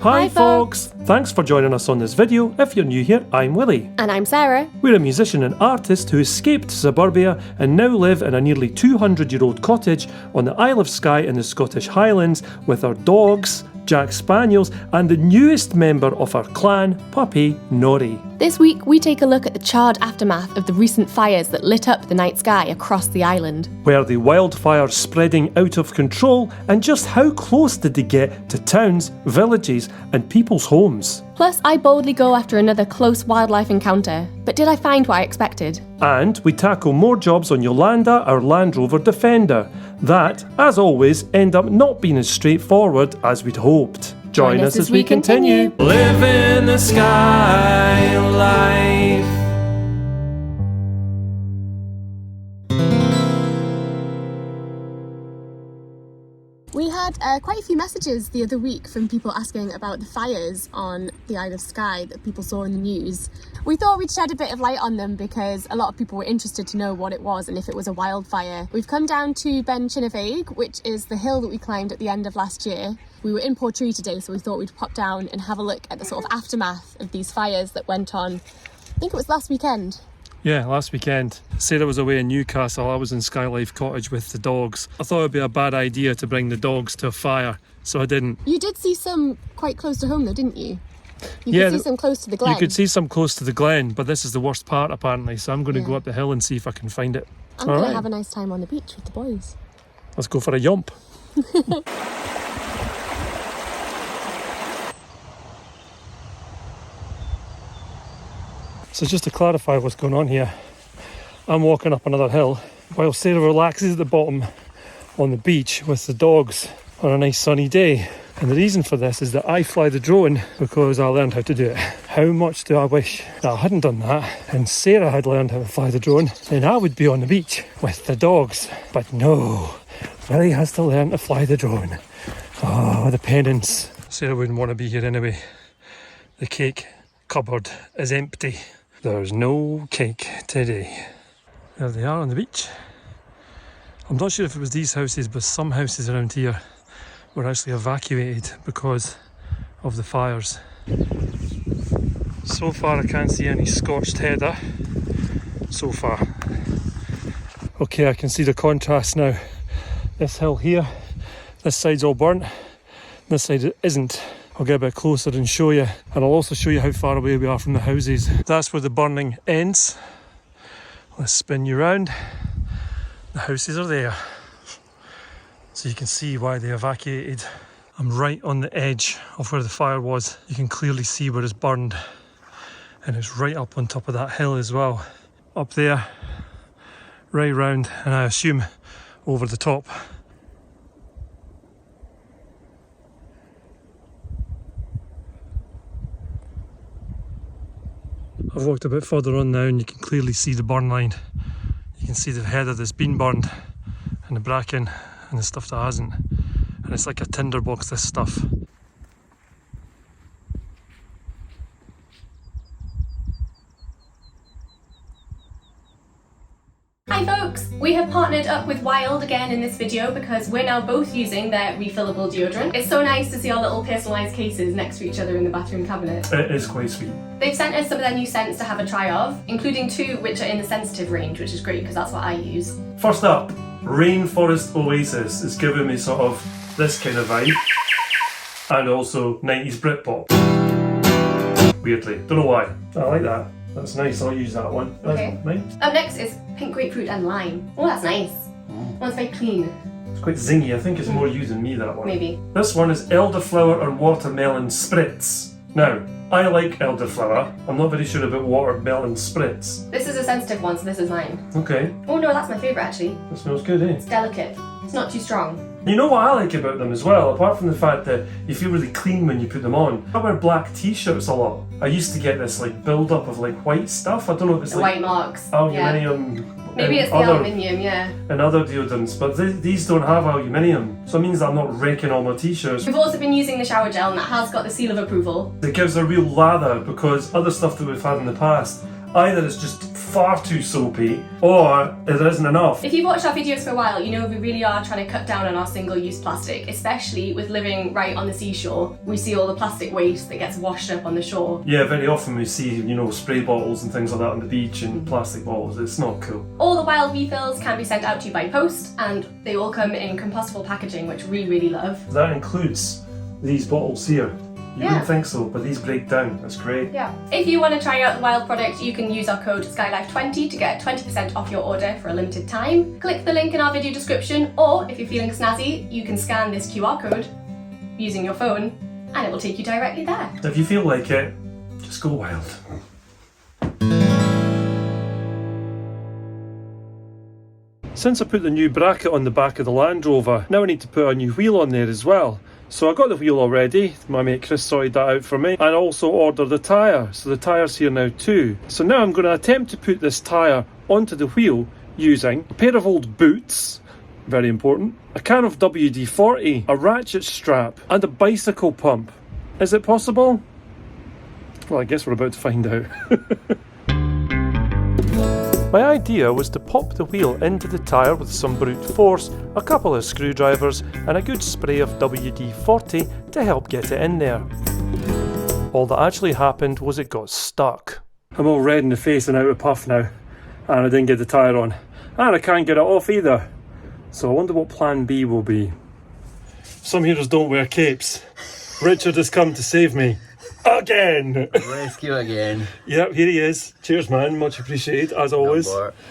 Hi folks! Thanks for joining us on this video. If you're new here, I'm Willie. And I'm Sarah. We're a musician and artist who escaped suburbia and now live in a nearly 200-year-old cottage on the Isle of Skye in the Scottish Highlands with our dogs, Jack Spaniels, and the newest member of our clan, puppy Nori. This week we take a look at the charred aftermath of the recent fires that lit up the night sky across the island. Were the wildfires spreading out of control, and just how close did they get to towns, villages and people's homes? Plus, I boldly go after another close wildlife encounter, but did I find what I expected? And we tackle more jobs on Yolanda, our Landrover Defender, that, as always, end up not being as straightforward as we'd hoped. Join us as we continue. Living the Skye Life. We had quite a few messages the other week from people asking about the fires on the Isle of Skye that people saw in the news. We thought we'd shed a bit of light on them because a lot of people were interested to know what it was and if it was a wildfire. We've come down to Ben Chinnavig, which is the hill that we climbed at the end of last year. We were in Portree today, so we thought we'd pop down and have a look at the sort of aftermath of these fires that went on, I think it was last weekend. Yeah, last weekend. Sarah was away in Newcastle, I was in Skye Life Cottage with the dogs. I thought it would be a bad idea to bring the dogs to a fire, so I didn't. You did see some quite close to home though, didn't you? You could see some close to the glen. You could see some close to the glen, but this is the worst part apparently, so I'm going to go up the hill and see if I can find it. I'm going to have a nice time on the beach with the boys. Let's go for a yomp. So just to clarify what's going on here, I'm walking up another hill while Sarah relaxes at the bottom on the beach with the dogs on a nice sunny day. And the reason for this is that I fly the drone because I learned how to do it. How much do I wish that I hadn't done that and Sarah had learned how to fly the drone, then I would be on the beach with the dogs. But no, Willie has to learn to fly the drone. Oh, the penance. Sarah wouldn't want to be here anyway. The cake cupboard is empty. There's no cake today. There they are on the beach. I'm not sure if it was these houses, but some houses around here were actually evacuated because of the fires. So far I can't see any scorched heather. So far. Okay, I can see the contrast now. This hill here, this side's all burnt, this side isn't. I'll get a bit closer and show you, and I'll also show you how far away we are from the houses. That's where the burning ends. Let's spin you round. The houses are there. So you can see why they evacuated. I'm right on the edge of where the fire was. You can clearly see where it's burned. And it's right up on top of that hill as well. Up there, right round, and I assume over the top. I've walked a bit further on now and you can clearly see the burn line. You can see the heather that's been burned and the bracken and the stuff that hasn't. And it's like a tinderbox, this stuff. Hi folks! We have partnered up with Wild again in this video because we're now both using their refillable deodorant. It's so nice to see our little personalised cases next to each other in the bathroom cabinet. It is quite sweet. They've sent us some of their new scents to have a try of, including 2 which are in the sensitive range, which is great because that's what I use. First up, Rainforest Oasis is giving me sort of this kind of vibe. And also 90s Britpop. Weirdly. Don't know why. I like that. That's nice, I'll use that one. Okay. Up next is pink grapefruit and lime. Oh, that's nice. Oh, it's very clean. It's quite zingy, I think it's more you than me, that one. Maybe. This one is elderflower and watermelon spritz. Now, I like elderflower. I'm not very sure about watermelon spritz. This is a sensitive one, so this is mine. Okay. Oh no, that's my favourite actually. That smells good, eh? It's delicate. It's not too strong. You know what I like about them as well, apart from the fact that you feel really clean when you put them on? I wear black t-shirts a lot. I used to get this like build up of like white stuff. I don't know if it's the like white marks. aluminium. Yeah. Maybe it's the aluminium, yeah. And other deodorants, but these don't have aluminium. So it means that I'm not wrecking all my t-shirts. We've also been using the shower gel and that has got the seal of approval. It gives a real lather because other stuff that we've had in the past, either it's just far too soapy, or it isn't enough. If you've watched our videos for a while, you know we really are trying to cut down on our single-use plastic, especially with living right on the seashore. We see all the plastic waste that gets washed up on the shore. Yeah, very often we see, you know, spray bottles and things like that on the beach and plastic bottles. It's not cool. All the wild refills can be sent out to you by post, and they all come in compostable packaging, which we really love. That includes these bottles here. You Yeah. wouldn't think so, but these break down. That's great. Yeah. If you want to try out the wild product, you can use our code SkyLife20 to get 20% off your order for a limited time. Click the link in our video description, or if you're feeling snazzy, you can scan this QR code using your phone, and it will take you directly there. If you feel like it, just go wild. Since I put the new bracket on the back of the Land Rover, now I need to put a new wheel on there as well. So I got the wheel already, my mate Chris sorted that out for me, and also ordered the tyre, so the tyre's here now too. So now I'm going to attempt to put this tyre onto the wheel using a pair of old boots, very important, a can of WD-40, a ratchet strap, and a bicycle pump. Is it possible? Well, I guess we're about to find out. My idea was to pop the wheel into the tyre with some brute force, a couple of screwdrivers and a good spray of WD-40 to help get it in there. All that actually happened was it got stuck. I'm all red in the face and out of puff now, and I didn't get the tyre on, and I can't get it off either. So I wonder what plan B will be. Some heroes don't wear capes. Richard has come to save me. Again! Rescue again. Yep, here he is. Cheers, man. Much appreciated, as always.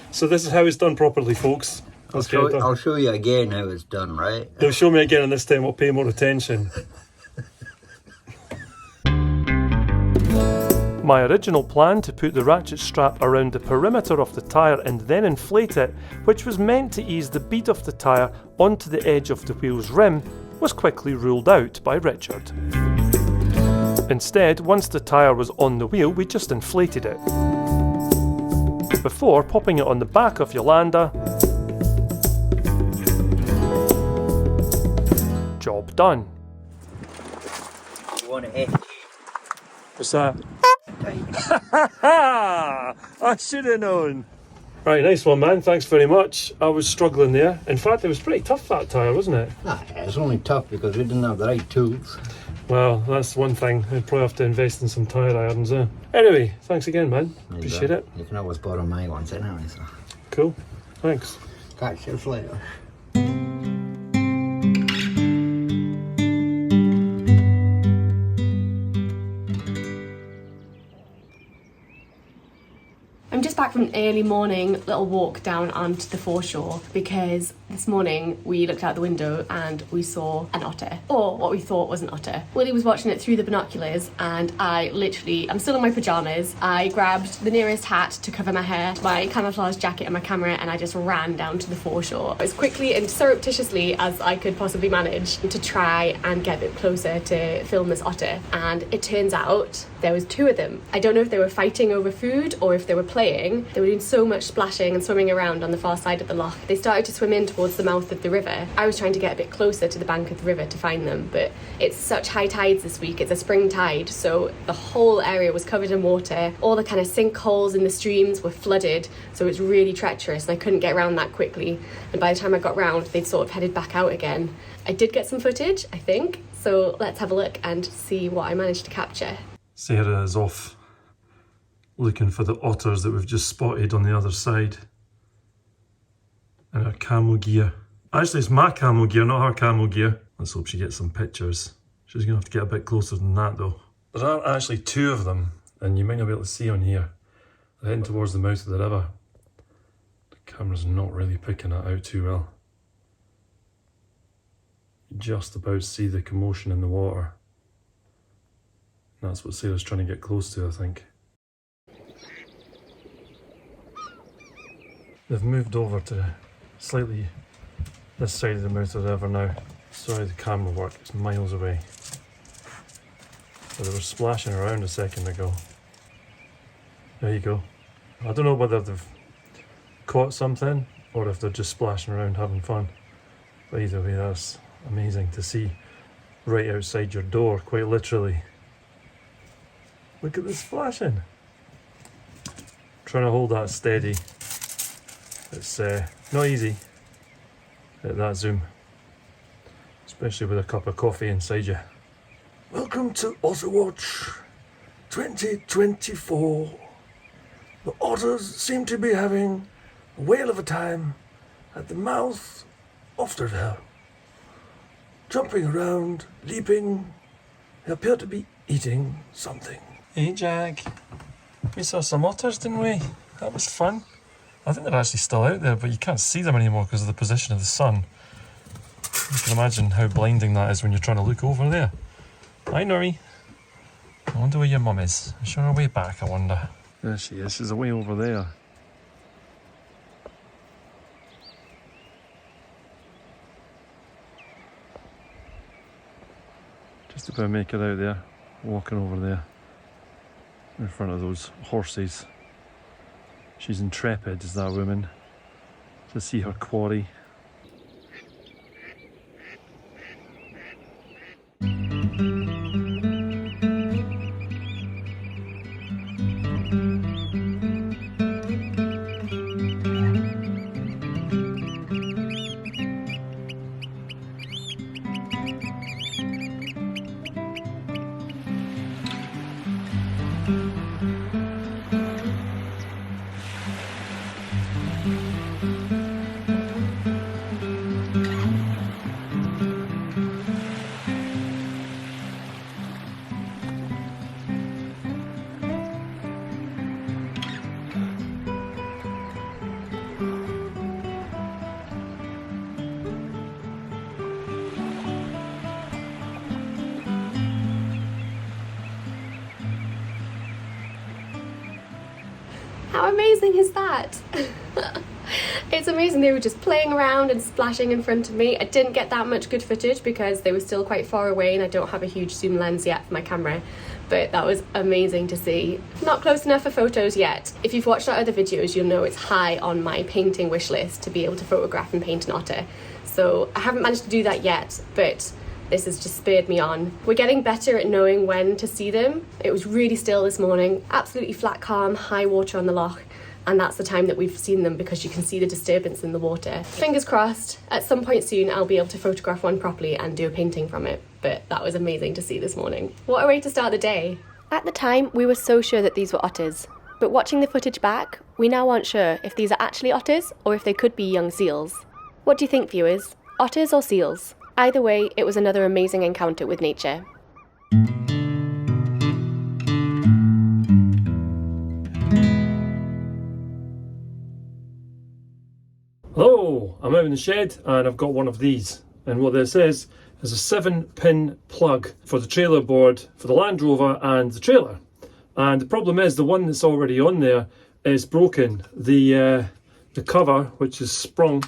So this is how it's done properly, folks. I'll show you again how it's done, right? They'll show me again, and this time we'll pay more attention. My original plan to put the ratchet strap around the perimeter of the tyre and then inflate it, which was meant to ease the bead of the tyre onto the edge of the wheel's rim, was quickly ruled out by Richard. Instead, once the tyre was on the wheel, we just inflated it. Before popping it on the back of Yolanda. Job done. You want to FG? What's that? I should have known. Right, nice one, man. Thanks very much. I was struggling there. In fact, it was pretty tough, that tyre, wasn't it? Nah, it's only tough because we didn't have the right tools. Well, that's one thing. I'd probably have to invest in some tyre irons there. Anyway, thanks again, man. Appreciate it. You can always borrow my ones anyway, so. Cool. Thanks. Catch you later. I'm just back from an early morning little walk down onto the foreshore because this morning we looked out the window and we saw an otter, or what we thought was an otter. Willie was watching it through the binoculars and I'm still in my pyjamas. I grabbed the nearest hat to cover my hair, my camouflage jacket and my camera, and I just ran down to the foreshore as quickly and surreptitiously as I could possibly manage to try and get a bit closer to film this otter. And it turns out there was two of them. I don't know if they were fighting over food or if they were playing. They were doing so much splashing and swimming around on the far side of the loch. They started to swim in towards the mouth of the river. I was trying to get a bit closer to the bank of the river to find them, but it's such high tides this week. It's a spring tide, so the whole area was covered in water. All the kind of sinkholes in the streams were flooded, so it's really treacherous and I couldn't get around that quickly. And by the time I got round, they'd sort of headed back out again. I did get some footage, I think, so let's have a look and see what I managed to capture. Sarah is off looking for the otters that we've just spotted on the other side in her camo gear. Actually, it's my camo gear, not her camo gear. Let's hope she gets some pictures. She's gonna have to get a bit closer than that though. There are actually two of them, and you might not be able to see on here. They're heading towards the mouth of the river. The camera's not really picking that out too well. You just about see the commotion in the water. That's what Sarah's trying to get close to, I think. They've moved over to slightly this side of the mouth of the river now. Sorry, the camera work, it's miles away. But they were splashing around a second ago. There you go. I don't know whether they've caught something or if they're just splashing around having fun. But either way, that's amazing to see right outside your door, quite literally. Look at the splashing. Trying to hold that steady. It's not easy at that zoom, especially with a cup of coffee inside you. Welcome to Otter Watch 2024. The otters seem to be having a whale of a time at the mouth of the river. Jumping around, leaping, they appear to be eating something. Hey Jack, we saw some otters, didn't we? That was fun. I think they're actually still out there, but you can't see them anymore because of the position of the sun. You can imagine how blinding that is when you're trying to look over there. Hi Nori. I wonder where your mum is. Is she on her way back, I wonder? There she is, she's away over there. Just about make it out there, walking over there in front of those horses. She's intrepid, is that woman, to see her quarry. How amazing is that? It's amazing. They were just playing around and splashing in front of me. I didn't get that much good footage because they were still quite far away and I don't have a huge zoom lens yet for my camera, but that was amazing to see. Not close enough for photos yet. If you've watched our other videos, you'll know it's high on my painting wish list to be able to photograph and paint an otter. So I haven't managed to do that yet, but this has just spurred me on. We're getting better at knowing when to see them. It was really still this morning, absolutely flat calm, high water on the loch, and that's the time that we've seen them because you can see the disturbance in the water. Fingers crossed, at some point soon I'll be able to photograph one properly and do a painting from it, but that was amazing to see this morning. What a way to start the day. At the time, we were so sure that these were otters, but watching the footage back, we now aren't sure if these are actually otters or if they could be young seals. What do you think, viewers? Otters or seals? Either way, it was another amazing encounter with nature. Hello, I'm out in the shed and I've got one of these. And what this is a 7-pin plug for the trailer board for the Land Rover and the trailer. And the problem is the one that's already on there is broken. The cover, which is sprung,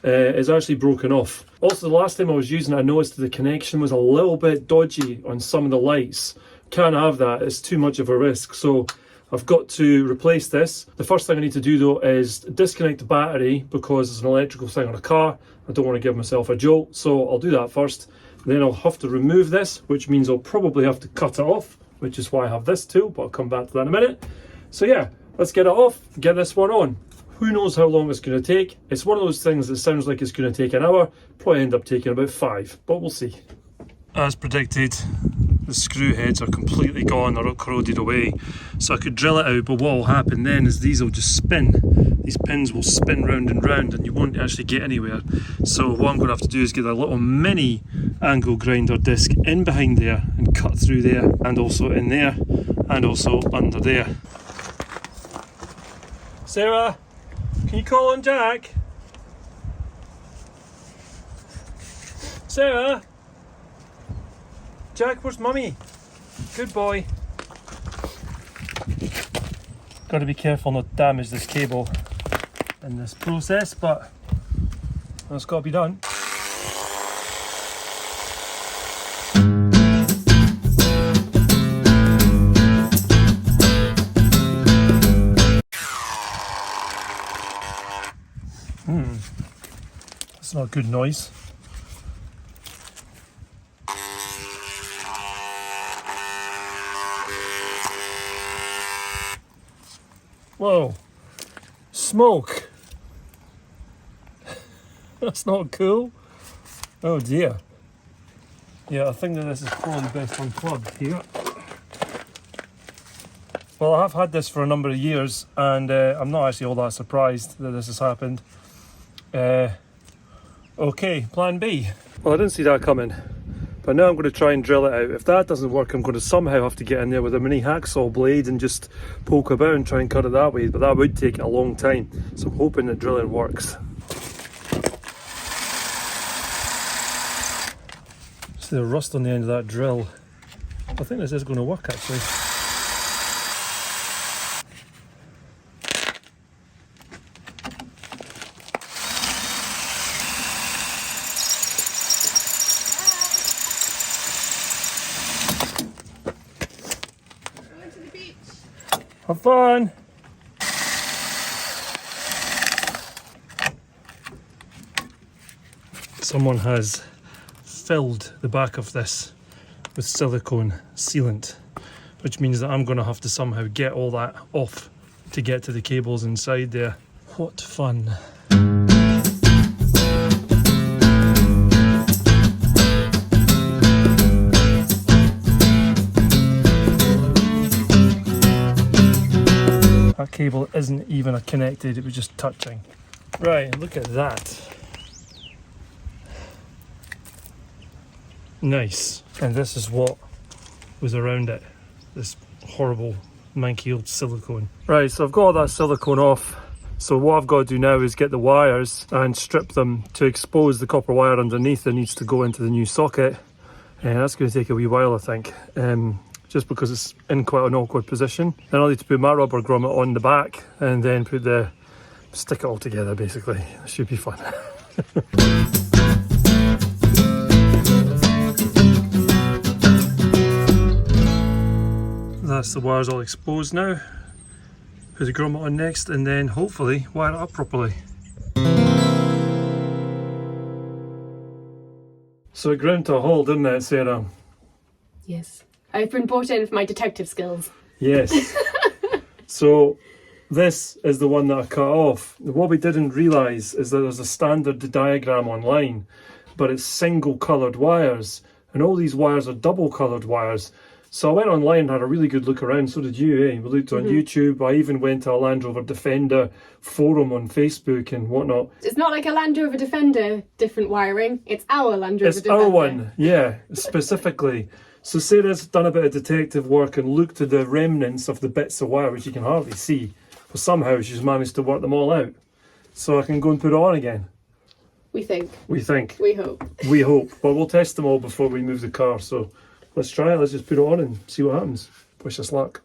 is actually broken off. Also, the last time I was using it, I noticed that the connection was a little bit dodgy on some of the lights. Can't have that, it's too much of a risk. So I've got to replace this. The first thing I need to do though is disconnect the battery because it's an electrical thing on a car. I don't want to give myself a jolt, so I'll do that first. Then I'll have to remove this, which means I'll probably have to cut it off, which is why I have this tool, but I'll come back to that in a minute. So yeah, let's get it off, get this one on. Who knows how long it's going to take? It's one of those things that sounds like it's going to take an hour, probably end up taking about 5, but we'll see. As predicted, the screw heads are completely gone, they're all corroded away. So I could drill it out, but what will happen then is these will just spin. These pins will spin round and round and you won't actually get anywhere. So what I'm going to have to do is get a little mini angle grinder disc in behind there and cut through there, and also in there, and also under there. Sarah, can you call on Jack? Sarah? Jack, where's mummy? Good boy. Got to be careful not to damage this cable in this process, but that's got to be done. That's not a good noise. Whoa. Smoke. That's not cool. Oh dear. Yeah, I think that this is probably best unplugged here. Well, I have had this for a number of years, and I'm not actually all that surprised that this has happened. Okay, plan B. Well, I didn't see that coming, but now I'm going to try and drill it out. If that doesn't work, I'm going to somehow have to get in there with a mini hacksaw blade and just poke about and try and cut it that way, but that would take a long time, so I'm hoping that drilling works. See the rust on the end of that drill. I think this is going to work actually. Have fun! Someone has filled the back of this with silicone sealant, which means that I'm going to have to somehow get all that off to get to the cables inside there. What fun! That cable isn't even connected, it was just touching. Right, look at that. Nice. And this is what was around it. This horrible manky old silicone. Right, so I've got all that silicone off. So what I've got to do now is get the wires and strip them to expose the copper wire underneath that needs to go into the new socket. And that's going to take a wee while, I think. Just because it's in quite an awkward position. Then I'll need to put my rubber grommet on the back and then stick it all together basically. It should be fun. That's the wires all exposed now. Put the grommet on next and then hopefully wire it up properly. So it ground to a halt, didn't it, Sarah? Yes. I've been brought in for my detective skills. Yes. So this is the one that I cut off. What we didn't realise is that there's a standard diagram online, but it's single coloured wires, and all these wires are double coloured wires. So I went online and had a really good look around, so did you, eh? We looked on YouTube, I even went to a Landrover Defender forum on Facebook and whatnot. It's not like a Landrover Defender different wiring, it's our Landrover Defender. It's our one, yeah, specifically. So Sarah's done a bit of detective work and looked at the remnants of the bits of wire which you can hardly see, but somehow she's managed to work them all out. So I can go and put it on again. We think. We think. We hope. We hope. But we'll test them all before we move the car, so let's try it. Let's just put it on and see what happens. Wish us luck.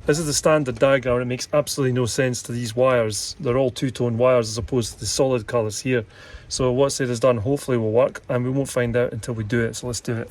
This is the standard diagram. It makes absolutely no sense to these wires. They're all two-tone wires as opposed to the solid colours here. So what Sarah's done hopefully will work, and we won't find out until we do it, so let's do it.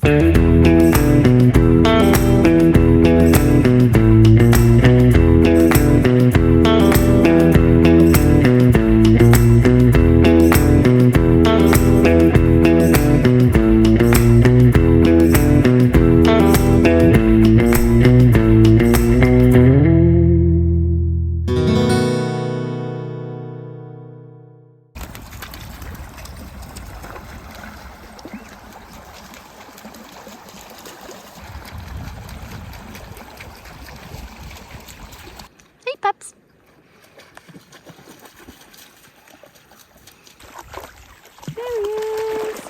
Pups. There he is.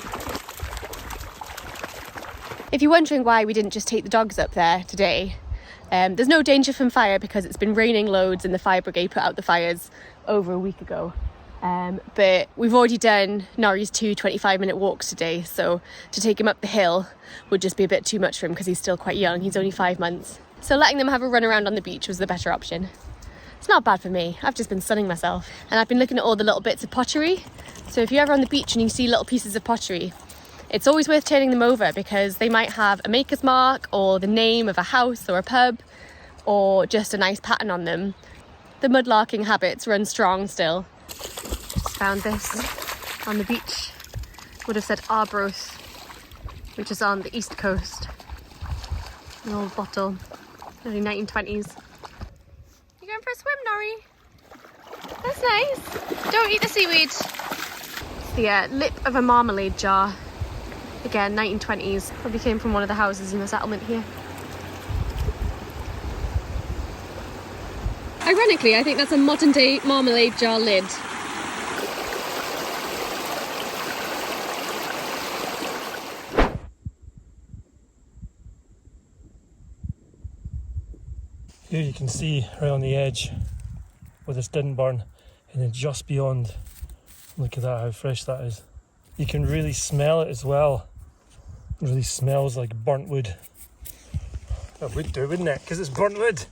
If you're wondering why we didn't just take the dogs up there today, there's no danger from fire because it's been raining loads and the fire brigade put out the fires over a week ago. But we've already done Nori's 2 25-minute walks today, so to take him up the hill would just be a bit too much for him because he's still quite young. He's only 5 months. So letting them have a run around on the beach was the better option. It's not bad for me. I've just been sunning myself. And I've been looking at all the little bits of pottery. So if you're ever on the beach and you see little pieces of pottery, it's always worth turning them over because they might have a maker's mark or the name of a house or a pub or just a nice pattern on them. The mudlarking habits run strong still. Just found this on the beach. Would have said Arbroath, which is on the east coast. An old bottle, early 1920s. You going for a swim, Nori? that's nice. Don't eat the seaweed. The lip of a marmalade jar. Again, 1920s. Probably came from one of the houses in the settlement here. Ironically, I think that's a modern day marmalade jar lid. Here you can see right on the edge where this didn't burn, and then just beyond, look at that, how fresh that is. You can really smell it as well. It really smells like burnt wood. It would do, wouldn't it? Because it's burnt wood.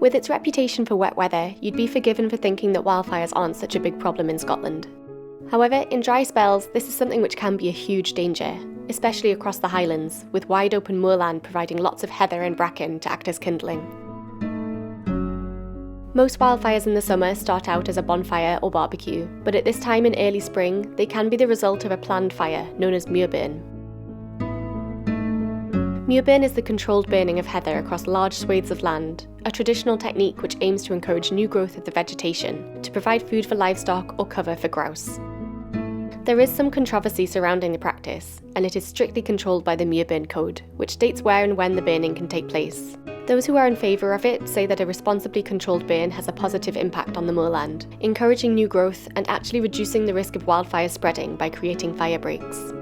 With its reputation for wet weather, you'd be forgiven for thinking that wildfires aren't such a big problem in Scotland. However, in dry spells, this is something which can be a huge danger, especially across the Highlands, with wide open moorland providing lots of heather and bracken to act as kindling. Most wildfires in the summer start out as a bonfire or barbecue, but at this time in early spring, they can be the result of a planned fire known as Muirburn. Muirburn is the controlled burning of heather across large swathes of land, a traditional technique which aims to encourage new growth of the vegetation to provide food for livestock or cover for grouse. There is some controversy surrounding the practice, and it is strictly controlled by the Muirburn Code, which states where and when the burning can take place. Those who are in favour of it say that a responsibly controlled burn has a positive impact on the moorland, encouraging new growth and actually reducing the risk of wildfire spreading by creating fire breaks.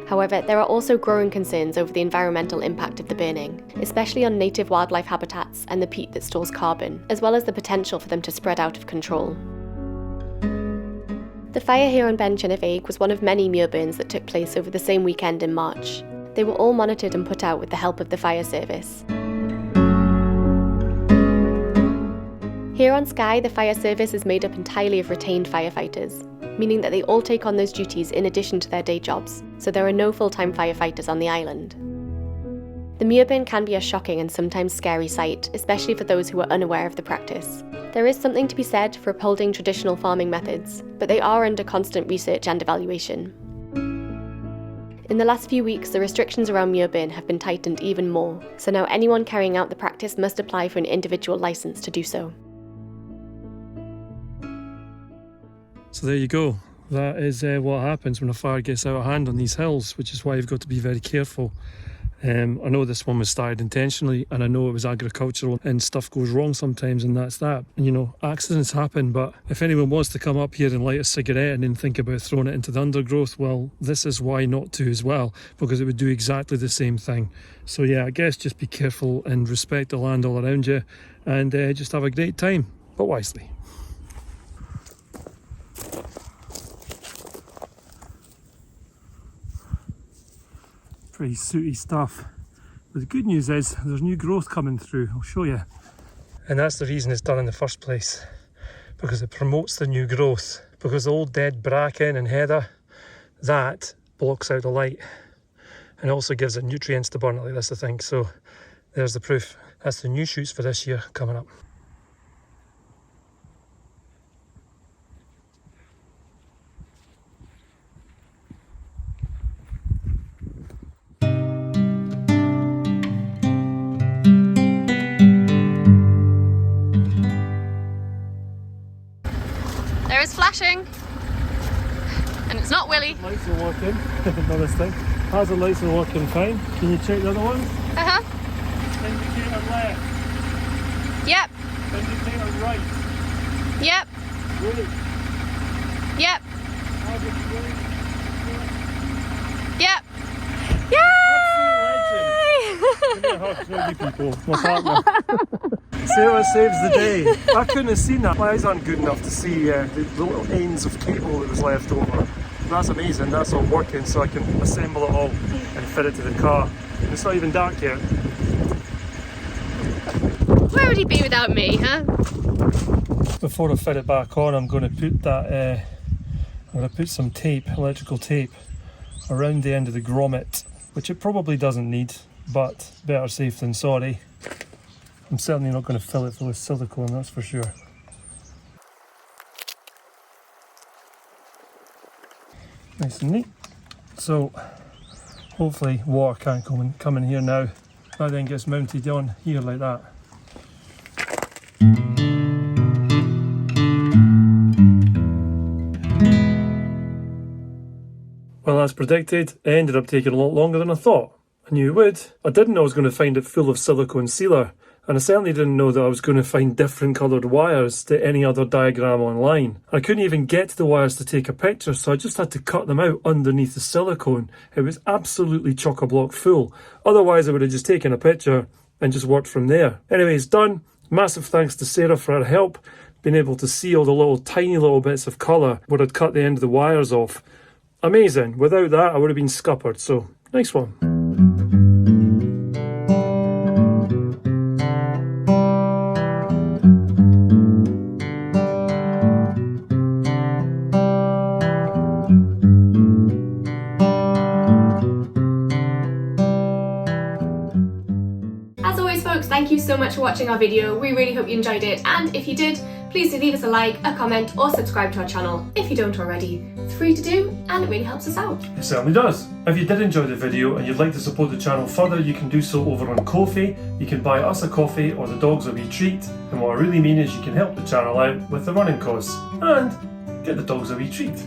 However, there are also growing concerns over the environmental impact of the burning, especially on native wildlife habitats and the peat that stores carbon, as well as the potential for them to spread out of control. The fire here on Ben Chinnaveig was one of many Muirburns that took place over the same weekend in March. They were all monitored and put out with the help of the fire service. Here on Skye, the fire service is made up entirely of retained firefighters, meaning that they all take on those duties in addition to their day jobs, so there are no full-time firefighters on the island. The Muirburn can be a shocking and sometimes scary sight, especially for those who are unaware of the practice. There is something to be said for upholding traditional farming methods, but they are under constant research and evaluation. In the last few weeks, the restrictions around Muirburn have been tightened even more, so now anyone carrying out the practice must apply for an individual licence to do so. So there you go. That is what happens when a fire gets out of hand on these hills, which is why you've got to be very careful. I know this one was started intentionally, and I know it was agricultural, and stuff goes wrong sometimes, and that's that. And, you know, accidents happen, but if anyone wants to come up here and light a cigarette and then think about throwing it into the undergrowth, well, this is why not to as well, because it would do exactly the same thing. So yeah, I guess just be careful and respect the land all around you, and just have a great time, but wisely. Pretty sooty stuff, but the good news is there's new growth coming through. I'll show you, and that's the reason it's done in the first place, because it promotes the new growth. Because the old dead bracken and heather, that blocks out the light and also gives it nutrients to burn it like this, I think. So there's the proof. That's the new shoots for this year coming up. Is flashing, and it's not Willie. Lights are working. Another thing. How's the lights are working fine? Can you check the other ones? Indicator left. Yep. Indicator right. Yep. Willie. Yep. How's it going? Yep. Yay! Give me a hug, show you people. My partner. Sarah saves the day. I couldn't have seen that. My eyes aren't good enough to see the little ends of cable that was left over. That's amazing. That's all working, so I can assemble it all and fit it to the car. And it's not even dark yet. Where would he be without me, huh? Before I fit it back on, I'm going to put that. I'm going to put some tape, electrical tape, around the end of the grommet, which it probably doesn't need, but better safe than sorry. I'm certainly not going to fill it full of silicone, that's for sure. Nice and neat. So hopefully water can't come in here now. That then gets mounted on here like that. Well, as predicted, it ended up taking a lot longer than I thought. I knew it would. I didn't know I was going to find it full of silicone sealer, and I certainly didn't know that I was going to find different coloured wires to any other diagram online. I couldn't even get to the wires to take a picture, so I just had to cut them out underneath the silicone. It was absolutely chock-a-block full. Otherwise, I would have just taken a picture and just worked from there. Anyway, it's done. Massive thanks to Sarah for her help, being able to see all the tiny little bits of colour where I'd cut the end of the wires off. Amazing. Without that, I would have been scuppered, so nice one. As always folks, thank you so much for watching our video. We really hope you enjoyed it, and if you did, please do leave us a like, a comment or subscribe to our channel if you don't already. It's free to do and it really helps us out. It certainly does. If you did enjoy the video and you'd like to support the channel further, you can do so over on Ko-fi. You can buy us a coffee or the dogs a wee treat, and what I really mean is you can help the channel out with the running costs and get the dogs a wee treat.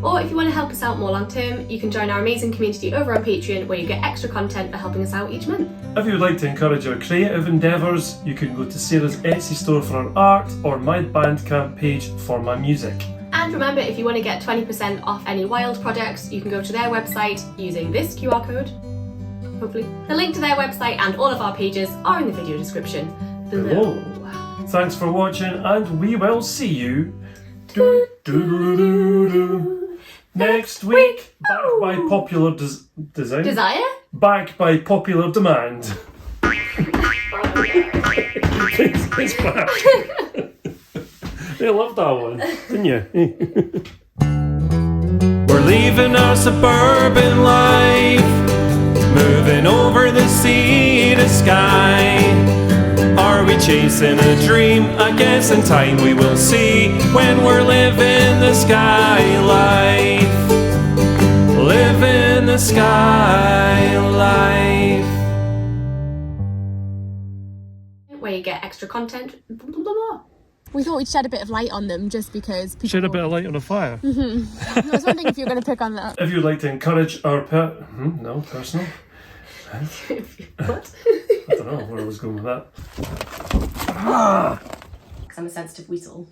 Or if you want to help us out more long term, you can join our amazing community over on Patreon where you get extra content for helping us out each month. If you would like to encourage our creative endeavours, you can go to Sarah's Etsy store for her art or my Bandcamp page for my music. And remember, if you want to get 20% off any wild products, you can go to their website using this QR code, hopefully. The link to their website and all of our pages are in the video description below. Thanks for watching, and we will see you next week. Back by popular Desire? Back by popular demand. It's back. They loved that one, didn't you? We're leaving our suburban life, moving over the sea to Skye. Are we chasing a dream? I guess in time we will see, when we're living the Skye life. Living the Skye life. Where you get extra content. We thought we'd shed a bit of light on them just because people... Shed a bit of light on a fire. I was wondering if you were going to pick on that. If you'd like to encourage our no, personal. What? I don't know where I was going with that. Because I'm a sensitive weasel.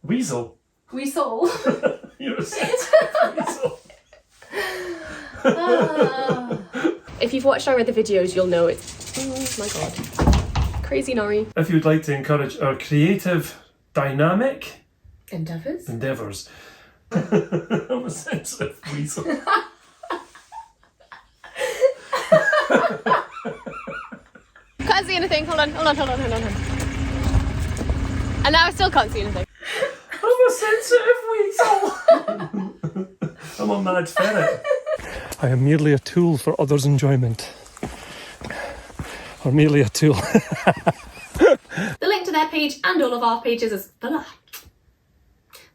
Weasel? Weasel? You're a sensitive weasel. If you've watched our other videos, you'll know it's... Oh my god. Crazy Nori. If you'd like to encourage our creative, dynamic... Endeavours? I'm a sensitive weasel. Can't see anything. Hold on. And now I still can't see anything. I'm a sensitive weasel. I'm a mad ferret. I am merely a tool for others' enjoyment. Or merely a tool. The link to their page and all of our pages is... The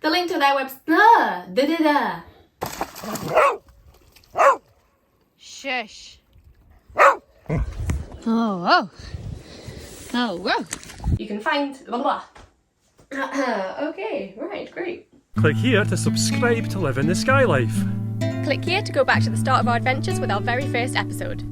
link to their website... Shush. Oh, whoa. You can find... Okay, right, great. Click here to subscribe to live in the Skye life. Click here to go back to the start of our adventures with our very first episode.